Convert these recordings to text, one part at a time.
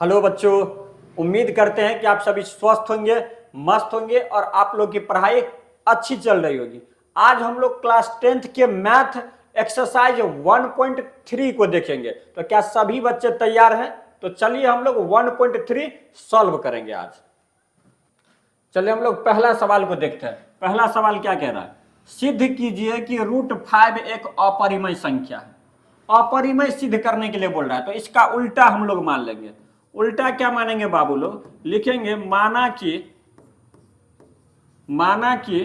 Hello बच्चों, उम्मीद करते हैं कि आप सभी स्वस्थ होंगे, मस्त होंगे और आप लोग की पढ़ाई अच्छी चल रही होगी। आज हम लोग क्लास 10th के मैथ एक्सरसाइज 1.3 को देखेंगे। तो क्या सभी बच्चे तैयार हैं? तो चलिए हम लोग 1.3 सॉल्व करेंगे आज। चलिए हम लोग पहला सवाल को देखते हैं। पहला सवाल क्या कह रहा है? सिद्ध कीजिए कि √5 एक अपरिमेय संख्या है। अपरिमेय सिद्ध करने के लिए बोल रहा है, तो इसका उल्टा हम लोग मान लेंगे। उल्टा क्या मानेंगे बाबू लोग? लिखेंगे माना कि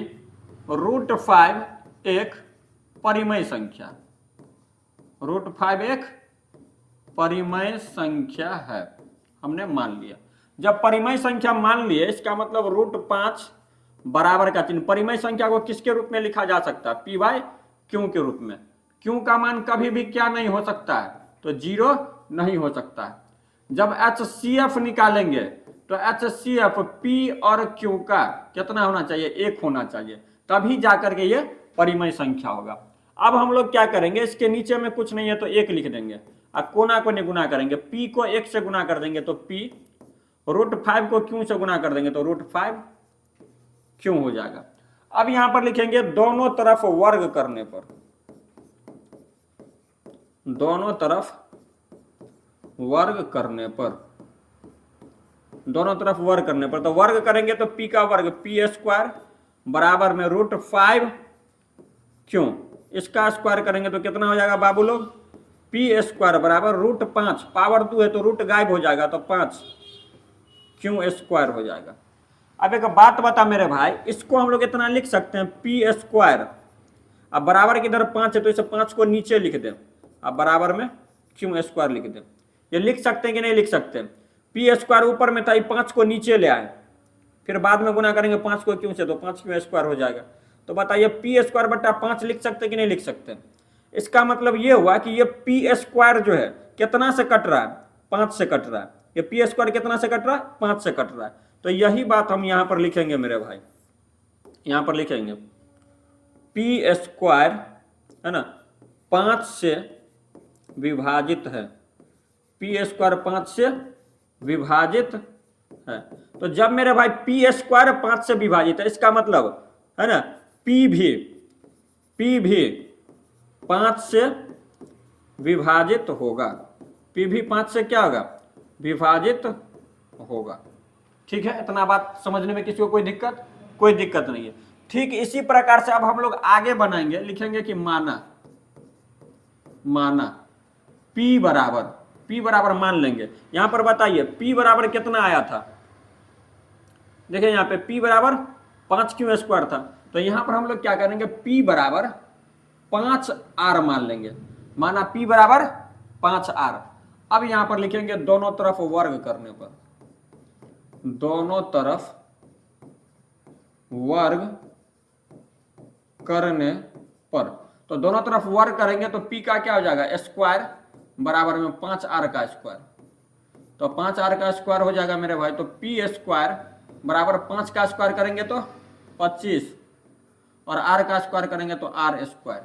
√5 एक परिमेय संख्या, √5 एक परिमेय संख्या है, हमने मान लिया। जब परिमेय संख्या मान लिए, इसका मतलब √5 बराबर का चिन्ह। परिमेय संख्या को किसके रूप में लिखा जा सकता है? p/q के रूप में। q का मान कभी भी क्या नहीं हो सकता है? तो 0 नहीं हो सकता है। जब HCF निकालेंगे तो HCF p और q का कितना होना चाहिए? 1 होना चाहिए, तभी जाकर के ये परिमेय संख्या होगा। अब हम लोग क्या करेंगे, इसके नीचे में कुछ नहीं है तो 1 लिख देंगे और कोना को गुना करेंगे। p को 1 से गुना कर देंगे तो p, √5 को q से गुना कर देंगे तो √5 q हो जाएगा। अब यहां पर लिखेंगे दोनों तरफ वर्ग करने पर, दोनों तरफ वर्ग करने पर, दोनों तरफ वर्ग करने पर, तो वर्ग करेंगे तो p का वर्ग p² बराबर में √5 q। इसका स्क्वायर करेंगे तो कितना हो जाएगा बाबू लोग? p² बराबर √5, पावर 2 है तो रूट गायब हो जाएगा तो 5 q² हो जाएगा। अब एक बात बता मेरे भाई, इसको हम लोग इतना लिख सकते हैं p², अब बराबर की इधर 5 है तो इसे 5 को नीचे लिख दें, अब बराबर में q² लिख दें। ये लिख सकते हैं कि नहीं लिख सकते? p² ऊपर में था, 5 को नीचे ले आए, फिर बाद में गुना करेंगे 5 को q से तो 5 q² हो जाएगा। तो बताइए p² बटा 5 लिख सकते कि नहीं लिख सकते? इसका मतलब ये हुआ कि ये p² जो है कितना से कट रहा है? 5 से कट रहा है। ये p² कितना से कट रहा है? 5 से कट रहा है। तो यही बात हम यहां पर लिखेंगे मेरे भाई, यहां पर लिखेंगे p² है ना 5 से विभाजित है, p² 5 से विभाजित है। तो जब मेरे भाई p² 5 से विभाजित है, इसका मतलब है ना p भी 5 से विभाजित होगा, p भी 5 से क्या होगा? विभाजित होगा। ठीक है, इतना बात समझने में किसी को कोई दिक्कत? कोई दिक्कत नहीं है। ठीक इसी प्रकार से अब हम लोग आगे बनाएंगे, लिखेंगे कि माना p बराबर मान लेंगे। यहां पर बताइए p बराबर कितना आया था? देखिए यहां पे p बराबर 5 q² था, तो यहां पर हम लोग क्या करेंगे? p बराबर 5r मान लेंगे। माना p बराबर 5r। अब यहां पर लिखेंगे दोनों तरफ वर्ग करने पर, दोनों तरफ वर्ग करने पर, तो दोनों तरफ वर्ग करेंगे तो p का क्या हो जाएगा? स्क्वायर बराबर में 5r का स्क्वायर, तो 5r का स्क्वायर हो जाएगा मेरे भाई। तो p² बराबर 5 का स्क्वायर करेंगे तो 25 और r का स्क्वायर करेंगे तो r²।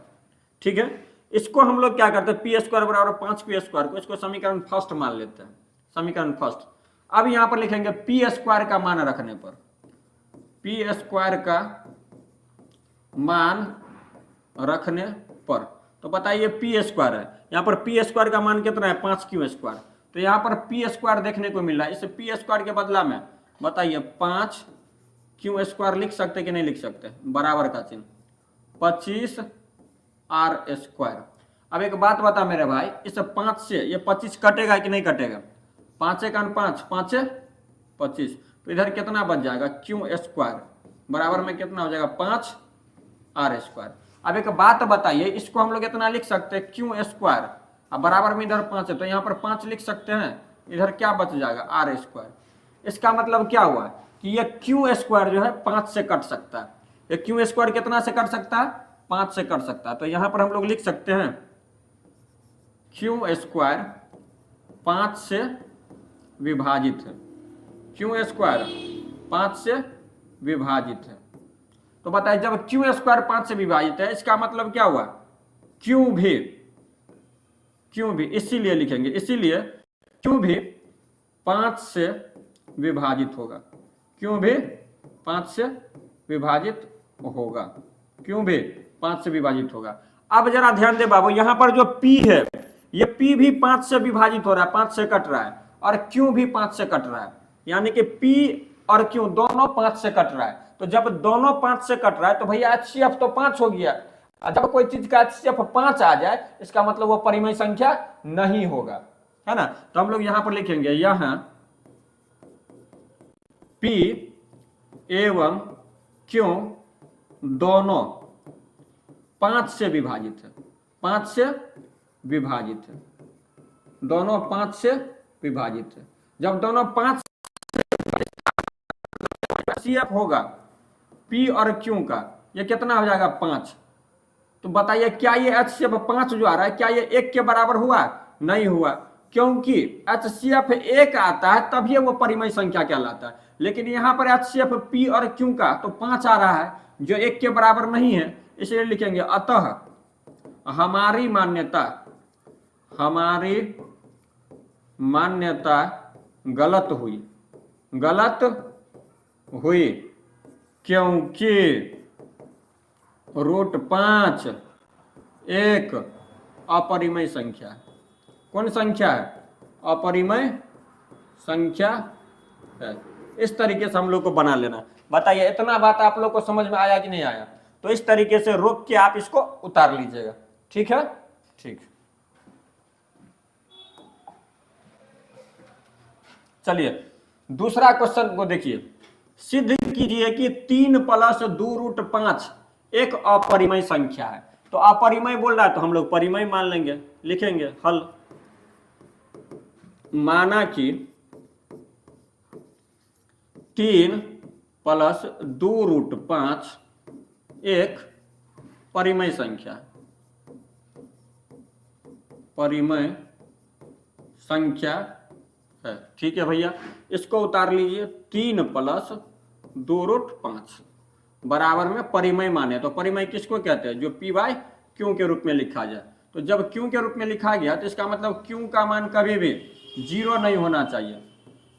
ठीक है, इसको हम लोग क्या करते हैं? p² बराबर 5p² को, इसको समीकरण फर्स्ट मान लेते हैं, समीकरण फर्स्ट। अब यहां पर लिखेंगे p² का मान रखने पर, p² का मान रखने पर, तो बताइए p² है, यहां पर p² का मान कितना है? 5 q²। तो यहां पर p² देखने को मिल रहा है, इसे p² के बदला में बताइए 5 q² लिख सकते कि नहीं लिख सकते? बराबर का चिन्ह 25 r²। अब एक बात बता मेरे भाई, इस 5 से ये 25 कटेगा कि नहीं कटेगा? 5 × 5 5 25, तो इधर कितना बच जाएगा? q² बराबर में कितना हो जाएगा? 5 r²। अब एक बात बताइए, इसको हम लोग इतना लिख सकते हैं q², अब बराबर में इधर 5 है तो यहाँ पर 5 लिख सकते हैं, इधर क्या बच जाएगा? r²। इसका मतलब क्या हुआ कि ये q² जो है 5 से कट सकता है। ये q² कितना से कट सकता है? 5 से कट सकता है। तो यहां पर हम लोग लिख सकते हैं q² 5 से विभाजित है, q² 5 से विभाजित है। तो बताइए जब q² 5 से विभाजित है, इसका मतलब क्या हुआ? q भी, इसीलिए लिखेंगे, इसीलिए q भी 5 से विभाजित होगा। क्यों भी 5 से विभाजित होगा, क्यों भी 5 से विभाजित होगा। अब जरा ध्यान दे बाबू, यहां पर जो P है ये P भी 5 से विभाजित हो रहा है, 5 से कट रहा है, और Q भी 5 से कट रहा है, यानी कि P और Q दोनों 5 से कट रहा है। तो जब दोनों 5 से कट रहा है तो भैया HCF तो 5 हो गया। जब कोई चीज का HCF 5 आ जाए इसका मतलब वो परिमेय संख्या नहीं होगा, है ना। तो हम लोग यहां पर लिखेंगे, यहां P एवं Q दोनों 5 से विभाजित है, 5 से विभाजित है, दोनों 5 से विभाजित है। जब दोनों 5 HCF होगा P और Q का, ये कितना हो जाएगा 5। तो बताइए क्या ये HCF 5 जो आ रहा है क्या ये 1 के बराबर हुआ? नहीं हुआ, क्योंकि HCF 1 आता है तभी वो परिमेय संख्या कहलाता है। लेकिन यहां पर HCF P और Q का तो 5 आ रहा है जो 1 के बराबर नहीं है, इसलिए लिखेंगे अतः हमारी मान्यता गलत हुई क्योंकि √5 एक अपरिमेय संख्या है। कौन संख्या है? अपरिमेय संख्या है। इस तरीके से हम लोग को बना लेना। बताइए इतना बात आप लोग को समझ में आया कि नहीं आया? तो इस तरीके से रोक के आप इसको उतार लीजिएगा, ठीक है। ठीक, चलिए दूसरा क्वेश्चन को देखिए। सिद्ध कीजिए कि 3 + 2√5 एक अपरिमेय संख्या है। तो अपरिमेय बोल रहा है तो हम लोग परिमेय मान लेंगे, लिखेंगे हल। माना कि 3 + 2√5 एक परिमेय संख्या है। ठीक है भैया, इसको उतार लीजिए। 3 + 2√5 बराबर में परिमेय माने, तो परिमेय किसको कहते हैं? जो P/Q के रूप में लिखा जाए। तो जब Q के रूप में लिखा गया तो इसका मतलब Q का मान कभी भी 0 नहीं होना चाहिए।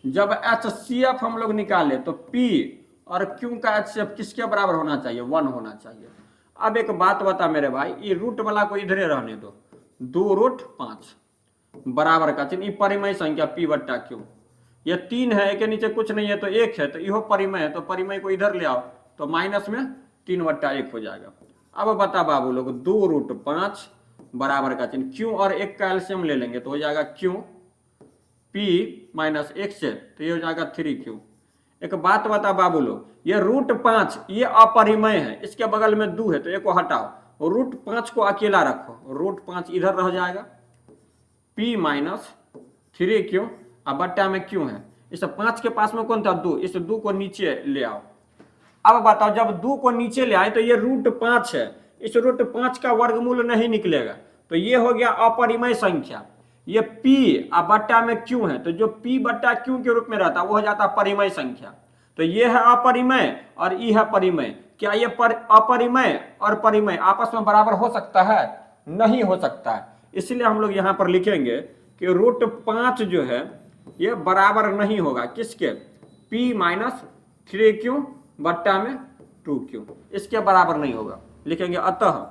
जब HCF हम लोग निकाले तो P और Q का HCF किसके बराबर होना चाहिए? 1 होना चाहिए। अब एक बात बता मेरे भाई, ये रूट वाला को इधर रहने दो, 2√5 बराबर का चिन्ह, परिमेय संख्या P/Q। ये 3 है, एक के नीचे कुछ नहीं है तो 1 है, तो यह परिमेय है, तो परिमेय को इधर ले आओ तो माइनस में 3/1 हो जाएगा। अब बता बाबू लोग, 2√5 बराबर का चिन्ह Q और 1 का एलसीएम ले लेंगे तो हो जाएगा Q P - 1 से, तो ये हो जाएगा 3Q। एक बात बता बाबू लोग, ये √5 ये अपरिमेय है, इसके बगल में 2 है तो 1 को हटाओ, √5 को अकेला रखो, √5 इधर रह जाएगा, P - 3Q अब बट्टा में Q है। इस 5 के पास में कौन था? 2, इस 2 को नीचे ले आओ। अब बताओ, जब 2 को नीचे ले आए तो ये √5 है, इस √5 का वर्गमूल नहीं निकलेगा, तो ये हो गया अपरिमेय संख्या। ये P अब बट्टा में Q है, तो जो P/Q के रूप में रहता है वो हो जाता परिमेय संख्या। तो ये है अपरिमेय और ये है परिमेय। क्या ये अपरिमेय और परिमेय आपस में बराबर हो सकता है? नहीं हो सकता है। इसलिए हम लोग यहां पर लिखेंगे कि √5 जो है ये बराबर नहीं होगा किसके? P - 3Q बट्टा में 2Q, इसके बराबर नहीं होगा। लिखेंगे अतः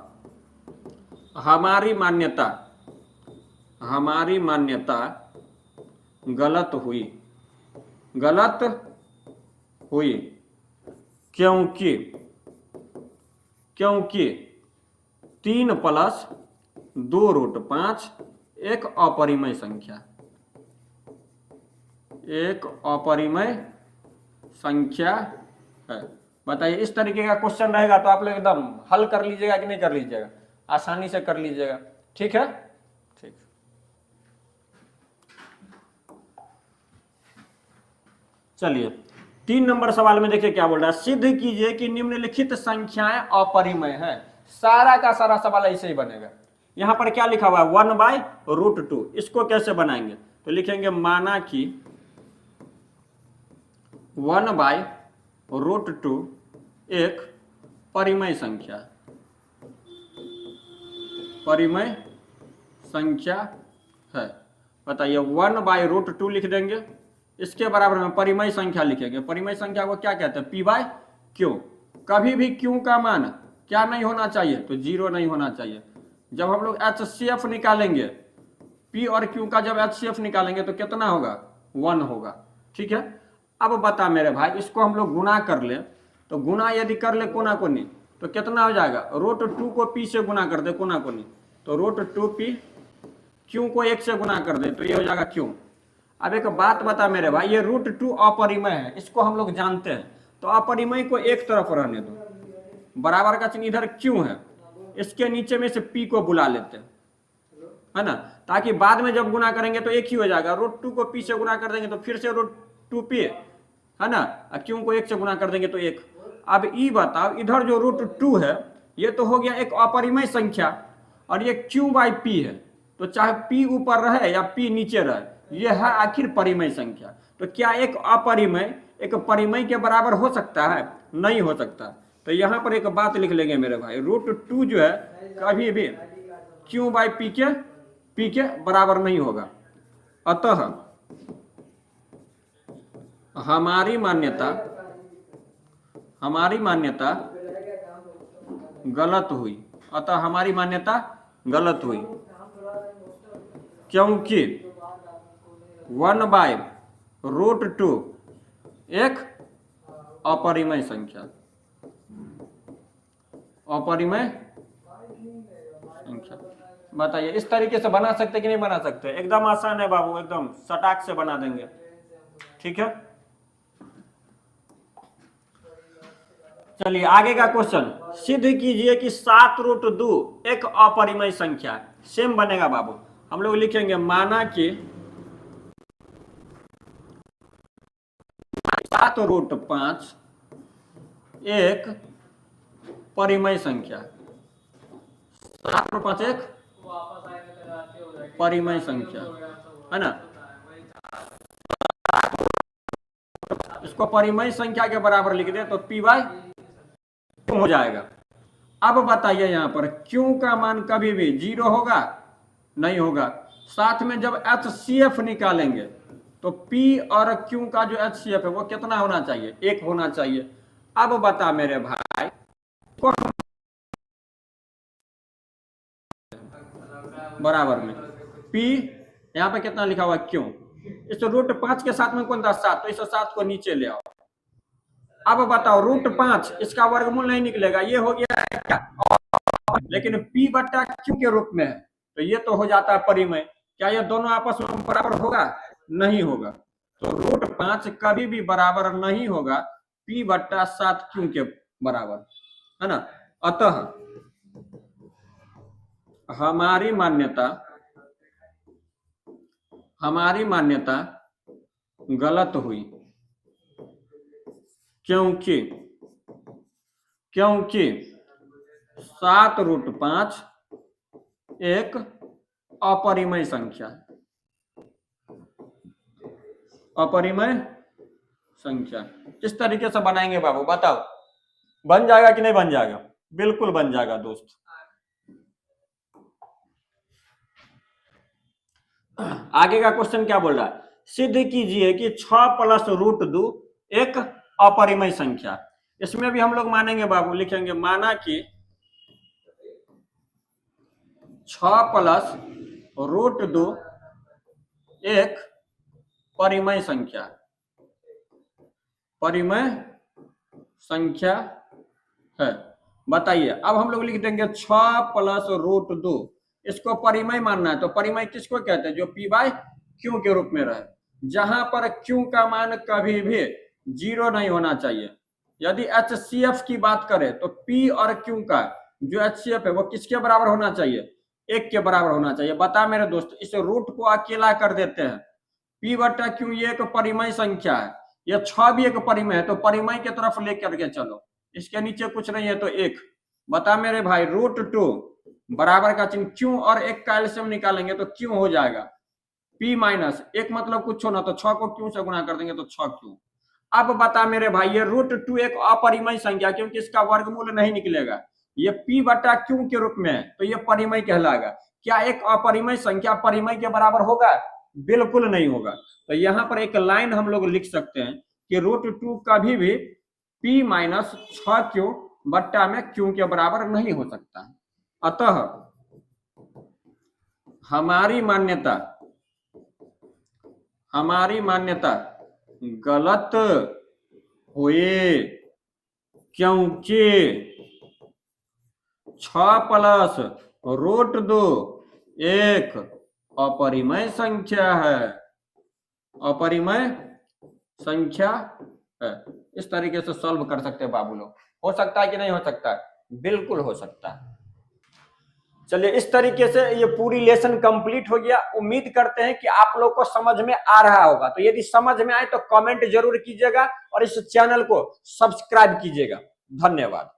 हमारी मान्यता गलत हुई क्योंकि 3 + 2√5 एक अपरिमेय संख्या है। बताइए इस तरीके का क्वेश्चन रहेगा तो आप लोग एकदम हल कर लीजिएगा कि नहीं कर लीजिएगा? आसानी से कर लीजिएगा, ठीक है। ठीक, चलिए 3 नंबर सवाल में देखिए क्या बोल रहा है। सिद्ध कीजिए कि निम्नलिखित संख्याएं अपरिमेय हैं। सारा का सारा सवाल ऐसे ही बनेगा। यहां पर क्या लिखा हुआ है? 1/√2। इसको कैसे बनाएंगे? तो लिखेंगे माना कि 1/√2 एक परिमेय संख्या है। बताइए 1/√2 लिख देंगे, इसके बराबर में परिमेय संख्या लिखेंगे। परिमेय संख्या को क्या कहते हैं? P by Q. कभी भी क्यू का मान क्या नहीं होना चाहिए? तो 0 नहीं होना चाहिए। जब हम लोग HCF निकालेंगे, पी और क्यू का जब HCF निकालेंगे तो कितना होगा? 1 होगा। ठीक है, अब बता मेरे भाई, इसको हम लोग गुना कर ले, तो गुना यदि कर ले कोना कोनी तो कितना हो जाएगा? √2 को पी से गुना कर दे कोना कोनी, तो √2p, क्यू को 1 से गुना कर दे तो ये हो जाएगा क्यू। अब एक बात बता मेरे भाई, ये √2 अपरिमेय है, इसको हम लोग जानते हैं, तो अपरिमेय को एक तरफ रहने दो, बराबर का चिन्ह इधर क्यू है, इसके नीचे में से p को बुला लेते हैं, है ना, ताकि बाद में जब गुना करेंगे तो एक ही हो जाएगा। √2 को p से गुना कर देंगे तो फिर से √2p, है ना, क्यू को 1 से गुना कर देंगे तो 1। अब ई बताओ, इधर जो √2 है ये तो हो गया एक अपरिमेय संख्या, और ये q बाई p है, तो चाहे p ऊपर रहे या p नीचे रहे, ये है आखिर परिमेय संख्या। तो क्या एक अपरिमेय एक परिमेय के बराबर हो सकता है? नहीं हो सकता। तो यहां पर एक बात लिख लेंगे मेरे भाई, √2 जो है कभी भी q बाई p के बराबर नहीं होगा। अतः हमारी मान्यता गलत हुई। अतः हमारी मान्यता गलत हुई, क्योंकि 1/√2 एक अपरिमेय संख्या बताइए, इस तरीके से बना सकते कि नहीं बना सकते? एकदम आसान है बाबू, एकदम सटाक से बना देंगे। ठीक है, चलिए आगे का क्वेश्चन। सिद्ध कीजिए कि 7√2 एक अपरिमेय संख्या है। सेम बनेगा बाबू, हम लोग लिखेंगे माना कि 7√5 एक परिमेय संख्या, 7/5 एक परिमेय संख्या, है ना। इसको परिमेय संख्या के बराबर लिख दे तो p बाय क्यू हो जाएगा। अब बताइए यहां पर क्यू का मान कभी भी 0 होगा? नहीं होगा। साथ में जब HCF निकालेंगे तो p और q का जो HCF है वो कितना होना चाहिए? 1 होना चाहिए। अब बता मेरे भाई, बराबर में p, यहाँ पे कितना लिखा हुआ? क्यों? इस √5 के साथ में कौन था? 7, तो इस 7 को नीचे ले आओ। अब बताओ, √5 इसका वर्गमूल नहीं निकलेगा, ये हो गया क्या? लेकिन p बट्टा q के रूप में है, तो ये तो हो जाता है परिमेय। क्या ये दोनों आपस में बराबर होगा? नहीं होगा। तो √5 कभी भी बराबर नहीं होगा p बट्टा 7q के बराबर, है ना। अतः हमारी मान्यता गलत हुई, क्योंकि 7√5 एक अपरिमेय संख्या किस तरीके से बनाएंगे बाबू बताओ? बन जाएगा कि नहीं बन जाएगा? बिल्कुल बन जाएगा दोस्त। आगे का क्वेश्चन क्या बोल रहा है? सिद्ध कीजिए कि 6 + √2 एक अपरिमेय संख्या। इसमें भी हम लोग मानेंगे बाबू, लिखेंगे माना कि 6 + √2 एक परिमेय संख्या है। बताइए, अब हम लोग लिख देंगे 6 + √2, इसको परिमेय मानना है, तो परिमेय किसको कहते हैं? जो p बाय क्यू के रूप में रहे, जहां पर q का मान कभी भी 0 नहीं होना चाहिए। यदि HCF की बात करें तो p और q का जो HCF है वो किसके बराबर होना चाहिए? 1 के बराबर होना चाहिए। बता मेरे दोस्त, इस रूट को अकेला कर देते हैं, p बट्टा q ये एक परिमेय संख्या है, ये 6 भी एक परिमेय है, तो परिमेय की तरफ लेकर के चलो, इसके नीचे कुछ नहीं है तो 1। बता मेरे भाई, √2 बराबर का चिन्ह क्यों और 1 का एलसीएम निकालेंगे तो क्यों हो जाएगा? p माइनस 1 मतलब कुछ होना, तो 6 को क्यों से गुना कर देंगे तो 6 क्यों। अब बता मेरे भाई, ये √2 एक अपरिमेय संख्या, क्योंकि इसका वर्गमूल नहीं निकलेगा, ये p बटा क्यू के रूप में है, तो ये परिमेय कहलाएगा। क्या एक अपरिमेय संख्या परिमेय के बराबर होगा? बिल्कुल नहीं होगा। तो यहां पर एक लाइन हम लोग लिख सकते हैं कि √2 कभी भी p माइनस 6q बट्टा में q के बराबर नहीं हो सकता। अतः हमारी मान्यता गलत हुए, क्योंकि 6 प्लस √2 एक अपरिमेय संख्या है, अपरिमेय संख्या है। इस तरीके से सॉल्व कर सकते हैं बाबू लोग। हो सकता है कि नहीं हो सकता है? बिल्कुल हो सकता है। चलिए, इस तरीके से ये पूरी लेसन कंप्लीट हो गया। उम्मीद करते हैं कि आप लोग को समझ में आ रहा होगा। तो यदि समझ में आए तो कमेंट जरूर कीजिएगा और इस चैनल को सब्सक्राइब कीजिएगा। धन्यवाद।